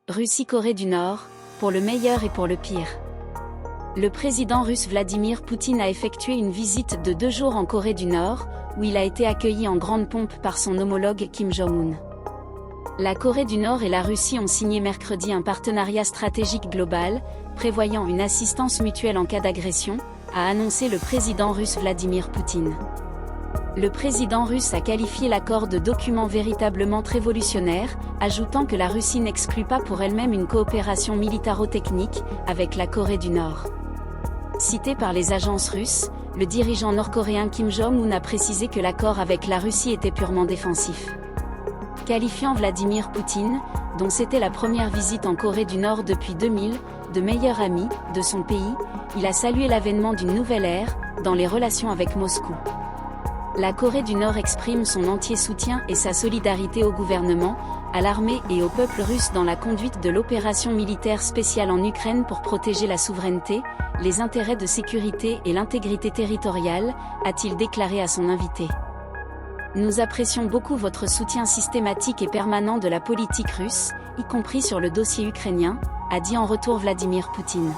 Russie-Corée du Nord, pour le meilleur et pour le pire. Le président russe Vladimir Poutine a effectué une visite de 2 jours en Corée du Nord, où il a été accueilli en grande pompe par son homologue Kim Jong-un. La Corée du Nord et la Russie ont signé mercredi un partenariat stratégique global, prévoyant une assistance mutuelle en cas d'agression, a annoncé le président russe Vladimir Poutine. Le président russe a qualifié l'accord de document véritablement révolutionnaire, ajoutant que la Russie n'exclut pas pour elle-même une coopération militaro-technique avec la Corée du Nord. Cité par les agences russes, le dirigeant nord-coréen Kim Jong-un a précisé que l'accord avec la Russie était purement défensif. Qualifiant Vladimir Poutine, dont c'était la première visite en Corée du Nord depuis 2000, de meilleur ami de son pays, il a salué l'avènement d'une nouvelle ère dans les relations avec Moscou. La Corée du Nord exprime son entier soutien et sa solidarité au gouvernement, à l'armée et au peuple russe dans la conduite de l'opération militaire spéciale en Ukraine pour protéger la souveraineté, les intérêts de sécurité et l'intégrité territoriale, a-t-il déclaré à son invité. Nous apprécions beaucoup votre soutien systématique et permanent de la politique russe, y compris sur le dossier ukrainien, a dit en retour Vladimir Poutine.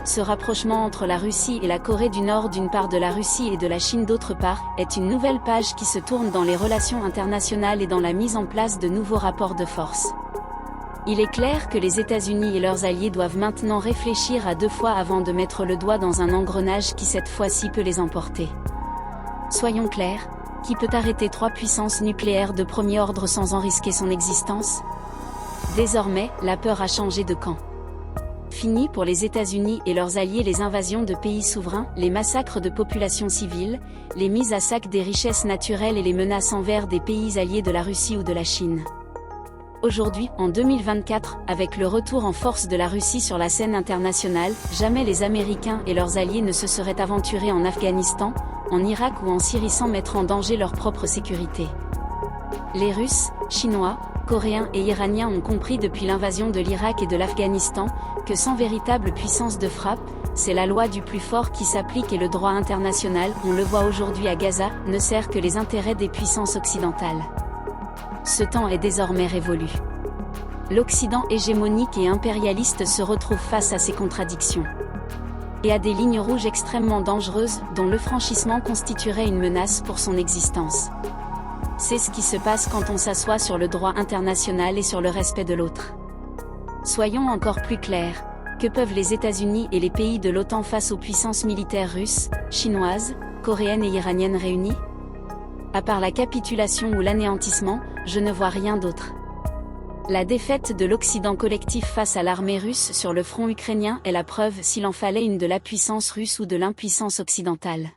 Ce rapprochement entre la Russie et la Corée du Nord d'une part de la Russie et de la Chine d'autre part, est une nouvelle page qui se tourne dans les relations internationales et dans la mise en place de nouveaux rapports de force. Il est clair que les États-Unis et leurs alliés doivent maintenant réfléchir à 2 fois avant de mettre le doigt dans un engrenage qui cette fois-ci peut les emporter. Soyons clairs, qui peut arrêter 3 puissances nucléaires de premier ordre sans en risquer son existence? Désormais, la peur a changé de camp. Fini pour les États-Unis et leurs alliés les invasions de pays souverains, les massacres de populations civiles, les mises à sac des richesses naturelles et les menaces envers des pays alliés de la Russie ou de la Chine. Aujourd'hui, en 2024, avec le retour en force de la Russie sur la scène internationale, jamais les Américains et leurs alliés ne se seraient aventurés en Afghanistan, en Irak ou en Syrie sans mettre en danger leur propre sécurité. Les Russes, Chinois, Coréens et Iraniens ont compris depuis l'invasion de l'Irak et de l'Afghanistan, que sans véritable puissance de frappe, c'est la loi du plus fort qui s'applique et le droit international, on le voit aujourd'hui à Gaza, ne sert que les intérêts des puissances occidentales. Ce temps est désormais révolu. L'Occident hégémonique et impérialiste se retrouve face à ces contradictions. Et à des lignes rouges extrêmement dangereuses, dont le franchissement constituerait une menace pour son existence. C'est ce qui se passe quand on s'assoit sur le droit international et sur le respect de l'autre. Soyons encore plus clairs, que peuvent les États-Unis et les pays de l'OTAN face aux puissances militaires russes, chinoises, coréennes et iraniennes réunies? À part la capitulation ou l'anéantissement, je ne vois rien d'autre. La défaite de l'Occident collectif face à l'armée russe sur le front ukrainien est la preuve s'il en fallait une de la puissance russe ou de l'impuissance occidentale.